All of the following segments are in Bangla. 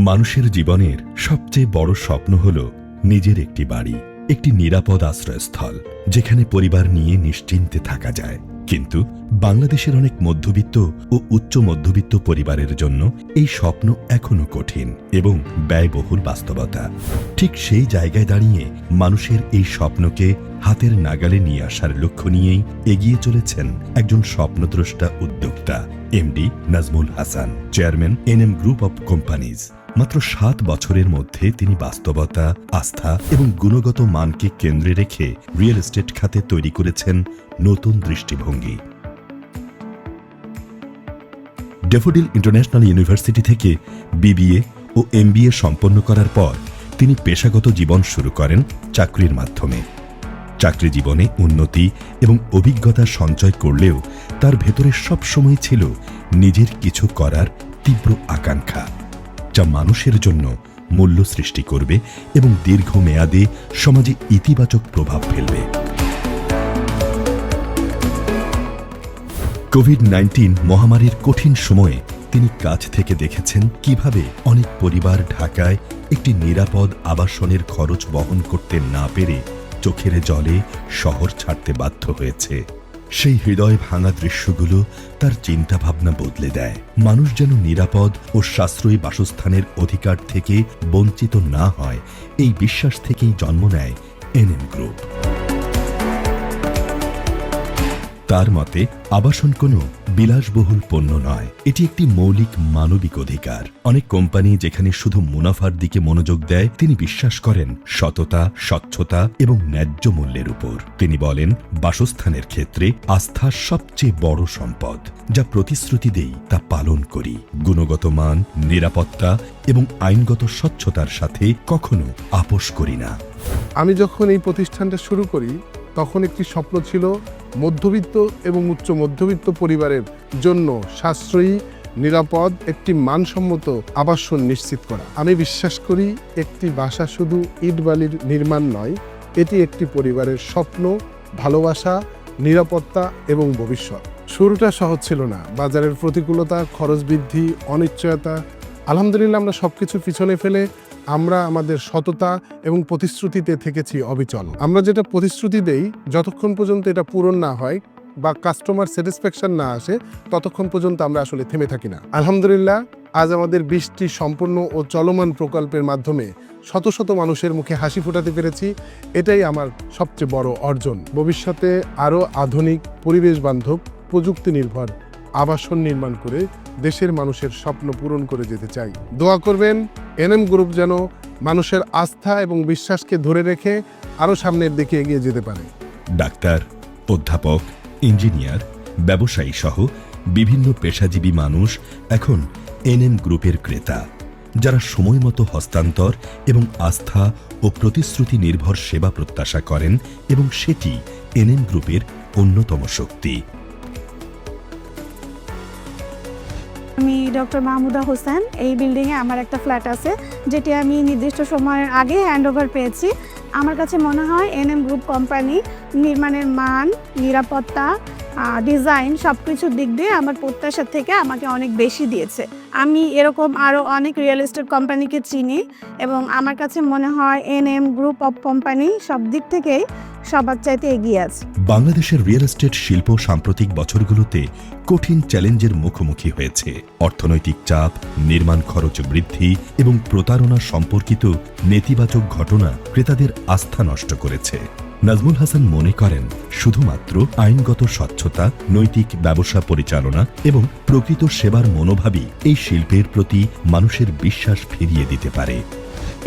মানুষের জীবনের সবচেয়ে বড় স্বপ্ন হল নিজের একটি বাড়ি, একটি নিরাপদ আশ্রয়স্থল যেখানে পরিবার নিয়ে নিশ্চিন্তে থাকা যায়। কিন্তু বাংলাদেশের অনেক মধ্যবিত্ত ও উচ্চ মধ্যবিত্ত পরিবারের জন্য এই স্বপ্ন এখনো কঠিন এবং ব্যয়বহুল বাস্তবতা। ঠিক সেই জায়গায় দাঁড়িয়ে মানুষের এই স্বপ্নকে হাতের নাগালে নিয়ে আসার লক্ষ্য নিয়েই এগিয়ে চলেছেন একজন স্বপ্নদ্রষ্টা উদ্যোক্তা MD Nazmul Hasan, chairman NM group of companies. মাত্র 7 বছরের মধ্যে তিনি বাস্তবতা, আস্থা এবং গুণগত মানকে কেন্দ্রে রেখে রিয়েল এস্টেট খাতে তৈরি করেছেন নতুন দৃষ্টিভঙ্গি। ড্যাফোডিল ইন্টারন্যাশনাল ইউনিভার্সিটি থেকে বিবিএ ও এমবিএ সম্পন্ন করার পর তিনি পেশাগত জীবন শুরু করেন চাকরির মাধ্যমে। চাকরি জীবনে উন্নতি এবং অভিজ্ঞতা সঞ্চয় করলেও তার ভেতরে সবসময় ছিল নিজের কিছু করার তীব্র আকাঙ্ক্ষা, যা মানুষের জন্য মূল্য সৃষ্টি করবে এবং দীর্ঘমেয়াদে সমাজে ইতিবাচক প্রভাব ফেলবে। কোভিড-19 মহামারীর কঠিন সময়ে তিনি কাছ থেকে দেখেছেন কিভাবে অনেক পরিবার ঢাকায় একটি নিরাপদ আবাসনের খরচ বহন করতে না পেরে চোখের জলে শহর ছাড়তে বাধ্য হয়েছে। সেই হৃদয় ভাঙা দৃশ্যগুলো তার চিন্তাভাবনা বদলে দেয়। মানুষ যেন নিরাপদ ও সাশ্রয়ী বাসস্থানের অধিকার থেকে বঞ্চিত না হয়, এই বিশ্বাস থেকেই জন্ম নেয় এনএম গ্রুপ। তার মতে আবাসন কোনো বিলাসবহুল পণ্য নয়, এটি একটি মৌলিক মানবিক অধিকার। অনেক কোম্পানি যেখানে শুধু মুনাফার দিকে মনোযোগ দেয়, তিনি বিশ্বাস করেন সততা, স্বচ্ছতা এবং ন্যায্য মূল্যের উপর। তিনি বলেন, বাসস্থানের ক্ষেত্রে আস্থা সবচেয়ে বড় সম্পদ। যা প্রতিশ্রুতি দেই তা পালন করি। গুণগত মান, নিরাপত্তা এবং আইনগত স্বচ্ছতার সাথে কখনো আপোষ করি না। আমি যখন এই প্রতিষ্ঠানটা শুরু করি তখন একটি স্বপ্ন ছিল মধ্যবিত্ত এবং উচ্চ মধ্যবিত্ত পরিবারের জন্য সাশ্রয়ী, নিরাপদ একটি মানসম্মত আবাসন নিশ্চিত করা। আমি বিশ্বাস করি একটি বাসা শুধু ইট-বালির নির্মাণ নয়, এটি একটি পরিবারের স্বপ্ন, ভালোবাসা, নিরাপত্তা এবং ভবিষ্যৎ। শুরুটা সহজ ছিল না। বাজারের প্রতিকূলতা, খরচ বৃদ্ধি, অনিশ্চয়তা। আলহামদুলিল্লাহ আমরা সবকিছু পিছনে ফেলে আমরা আমাদের সততা এবং প্রতিশ্রুতিতে থেকেছি অবিচল। আমরা যেটা প্রতিশ্রুতি দেই, যতক্ষণ পর্যন্ত এটা পূরণ না হয় বা কাস্টমার স্যাটিসফ্যাকশন না আসে, ততক্ষণ পর্যন্ত আমরা আসলে থেমে থাকি না। আলহামদুলিল্লাহ আজ আমাদের 20টি সম্পূর্ণ ও চলমান প্রকল্পের মাধ্যমে শত শত মানুষের মুখে হাসি ফোটাতে পেরেছি। এটাই আমার সবচেয়ে বড় অর্জন। ভবিষ্যতে আরও আধুনিক, পরিবেশ বান্ধব, প্রযুক্তি নির্ভর আবাসন নির্মাণ করে দেশের মানুষের স্বপ্ন পূরণ করে যেতে চাই। দোয়া করবেন এনএম গ্রুপ যেন মানুষের আস্থা এবং বিশ্বাসকে ধরে রেখে আরও সামনের দিকে এগিয়ে যেতে পারে। ডাক্তার, অধ্যাপক, ইঞ্জিনিয়ার, ব্যবসায়ী সহ বিভিন্ন পেশাজীবী মানুষ এখন এনএম গ্রুপের ক্রেতা, যারা সময়মতো হস্তান্তর এবং আস্থা ও প্রতিশ্রুতি নির্ভর সেবা প্রত্যাশা করেন এবং সেটি এনএম গ্রুপের অন্যতম শক্তি। আমি ডক্টর মাহমুদা হোসেন। এই বিল্ডিংয়ে আমার একটা ফ্ল্যাট আছে, যেটি আমি নির্দিষ্ট সময়ের আগে হ্যান্ডওভার পেয়েছি। আমার কাছে মনে হয় এনএম গ্রুপ কোম্পানি নির্মাণের মান, নিরাপত্তা, ডিজাইন সব কিছুর দিক দিয়ে আমার প্রত্যাশার থেকে আমাকে অনেক বেশি দিয়েছে। আমি এরকম আরও অনেক রিয়েল এস্টেট কোম্পানিকে চিনি এবং আমার কাছে মনে হয় এনএম গ্রুপ অফ কোম্পানি সব দিক থেকেই সবার চাইতে এগিয়ে আছে। বাংলাদেশের রিয়েল এস্টেট শিল্প সাম্প্রতিক বছরগুলোতে কঠিন চ্যালেঞ্জের মুখোমুখি হয়েছে। অর্থনৈতিক চাপ, নির্মাণ খরচ বৃদ্ধি এবং প্রতারণা সম্পর্কিত নেতিবাচক ঘটনা ক্রেতাদের আস্থা নষ্ট করেছে। নাজমুল হাসান মনে করেন, শুধুমাত্র আইনগত স্বচ্ছতা, নৈতিক ব্যবসা পরিচালনা এবং প্রকৃত সেবার মনোভাবই এই শিল্পের প্রতি মানুষের বিশ্বাস ফিরিয়ে দিতে পারে।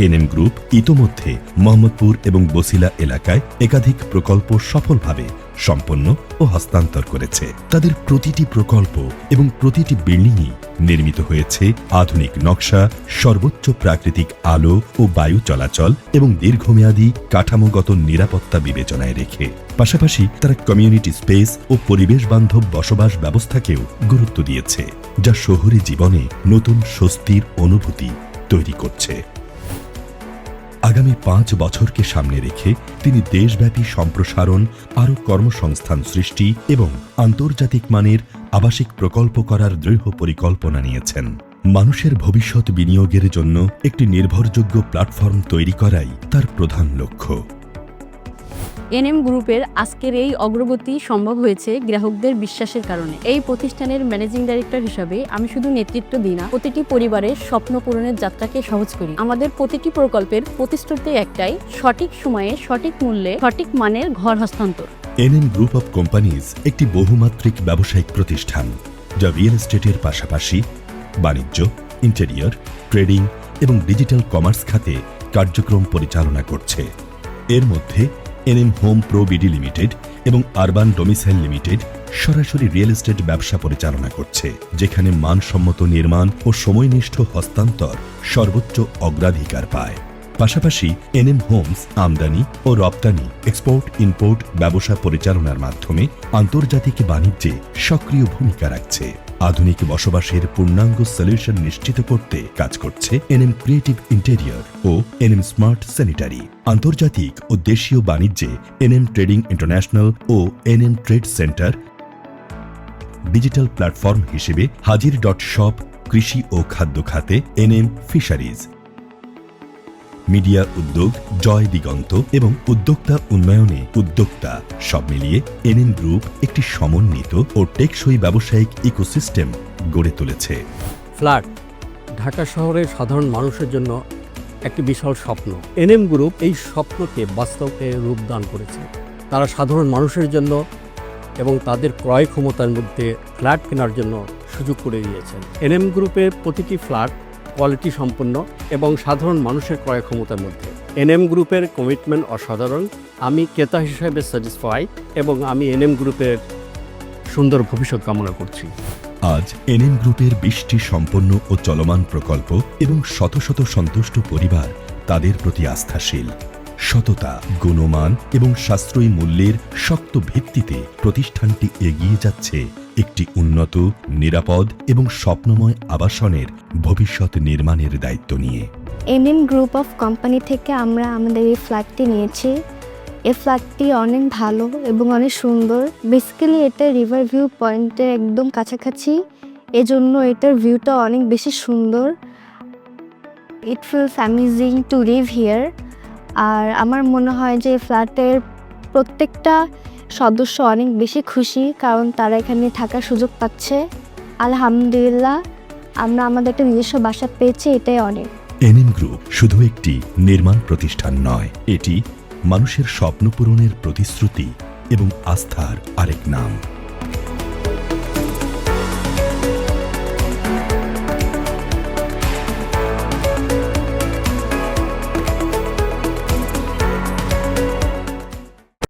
এনএম গ্রুপ ইতোমধ্যে মোহাম্মদপুর এবং বসিলা এলাকায় একাধিক প্রকল্প সফলভাবে সম্পন্ন ও হস্তান্তর করেছে। তাদের প্রতিটি প্রকল্প এবং প্রতিটি বিল্ডিংই নির্মিত হয়েছে আধুনিক নকশা, সর্বোচ্চ প্রাকৃতিক আলো ও বায়ু চলাচল এবং দীর্ঘমেয়াদী কাঠামোগত নিরাপত্তা বিবেচনায় রেখে। পাশাপাশি তারা কমিউনিটি স্পেস ও পরিবেশ বান্ধব বসবাস ব্যবস্থাকেও গুরুত্ব দিয়েছে, যা শহুরে জীবনে নতুন স্বস্তির অনুভূতি তৈরি করছে। আগামী 5 বছরকে সামনে রেখে তিনি দেশব্যাপী সম্প্রসারণ, আরও কর্মসংস্থান সৃষ্টি এবং আন্তর্জাতিক মানের আবাসিক প্রকল্প করার দৃঢ় পরিকল্পনা নিয়েছেন। মানুষের ভবিষ্যৎ বিনিয়োগের জন্য একটি নির্ভরযোগ্য প্ল্যাটফর্ম তৈরি করাই তার প্রধান লক্ষ্য। এনএম গ্রুপের আজকের এই অগ্রগতি সম্ভব হয়েছে গ্রাহকদের বিশ্বাসের কারণে। এই প্রতিষ্ঠানের ম্যানেজিং ডাইরেক্টর হিসাবে আমি শুধু নেতৃত্ব দিই না, প্রতিটি পরিবারের স্বপ্ন পূরণের যাত্রাকে সহজ করি। আমাদের প্রতিটি প্রকল্পের প্রতিশ্রুতি একটাই, সঠিক সময়ে সঠিক মূল্যে সঠিক মানের ঘর হস্তান্তর। এনএম গ্রুপ অফ কোম্পানিজ একটি বহুমাত্রিক ব্যবসায়িক প্রতিষ্ঠান যা রিয়েল এস্টেটের পাশাপাশি বাণিজ্য, ইন্টেরিয়র, ট্রেডিং এবং ডিজিটাল কমার্স খাতে কার্যক্রম পরিচালনা করছে। এর মধ্যে NM home pro BD limited এবং আরবান ডোমিসাইল লিমিটেড সরাসরি রিয়েল এস্টেট ব্যবসা পরিচালনা করছে, যেখানে মানসম্মত নির্মাণ ও সময়নিষ্ঠ হস্তান্তর সর্বোচ্চ অগ্রাধিকার পায়। পাশাপাশি এনএম হোমস আমদানি ও রপ্তানি, এক্সপোর্ট ইম্পোর্ট ব্যবসা পরিচালনার মাধ্যমে আন্তর্জাতিক বাণিজ্যে সক্রিয় ভূমিকা রাখছে। আধুনিক বসবাসের পূর্ণাঙ্গ সলিউশন নিশ্চিত করতে কাজ করছে এনএম ক্রিয়েটিভ ইন্টেরিয়র ও এনএম স্মার্ট স্যানিটারি। আন্তর্জাতিক ও দেশীয় বাণিজ্যে এনএম ট্রেডিং ইন্টারন্যাশনাল ও NM trade centre. Digital platform হিসেবে হাজির.শপ, কৃষি ও খাদ্য খাতে এনএম ফিশারিজ। মিডিয়া উদ্যোগ, জয় দিগন্ত এবং উদ্যোক্তা উন্নয়নে উদ্যোক্তা, সব মিলিয়ে এনএম গ্রুপ একটি সমন্বিত ও টেকসই ব্যবসায়িক ইকোসিস্টেম গড়ে তুলেছে। ফ্ল্যাট ঢাকা শহরের সাধারণ মানুষের জন্য একটি বিশাল স্বপ্ন। এনএম গ্রুপ এই স্বপ্নকে বাস্তবে রূপদান করেছে। তারা সাধারণ মানুষের জন্য এবং তাদের ক্রয় ক্ষমতার মধ্যে ফ্ল্যাট কেনার জন্য সুযোগ করে দিয়েছেন। এনএম গ্রুপের প্রতিটি ফ্ল্যাট কোয়ালিটি সম্পন্ন এবং সাধারণ মানুষের ক্রয় ক্ষমতার মধ্যে। এনএম গ্রুপের কমিটমেন্ট অসাধারণ। আমি ক্রেতা হিসেবে স্যাটিসফাই এবং আমি এনএম গ্রুপের সুন্দর ভবিষ্যৎ কামনা করছি। আজ এনএম গ্রুপের 20টি সম্পন্ন ও চলমান প্রকল্প এবং শত শত সন্তুষ্ট পরিবার তাদের প্রতি আস্থাশীল। সততা, গুণমান এবং সাশ্রয়ী মূল্যের শক্ত ভিত্তিতে প্রতিষ্ঠানটি এগিয়ে যাচ্ছে একটি উন্নত, নিরাপদ এবং স্বপ্নময় আবাসনের ভবিষ্যৎ নির্মাণের দায়িত্ব নিয়ে। এনএম গ্রুপ অফ কোম্পানি থেকে আমরা আমাদের এই ফ্ল্যাটটি নিয়েছি। এই ফ্ল্যাটটি অনেক ভালো এবং অনেক সুন্দর। বেসিক্যালি এটা রিভার ভিউ পয়েন্টের একদম কাছাকাছি, এজন্য এটার ভিউটা অনেক বেশি সুন্দর। It feels amazing to live here. আর আমার মনে হয় যে ফ্ল্যাটের প্রত্যেকটা সদস্য অনেক বেশি খুশি, কারণ তারা এখানে থাকার সুযোগ পাচ্ছে। আলহামদুলিল্লাহ, আমরা আমাদের একটা নিজস্ব বাসা পেয়েছি, এটাই অনেক। এনএম গ্রুপ শুধু একটি নির্মাণ প্রতিষ্ঠান নয়, এটি মানুষের স্বপ্ন পূরণের প্রতিশ্রুতি এবং আস্থার আরেক নাম।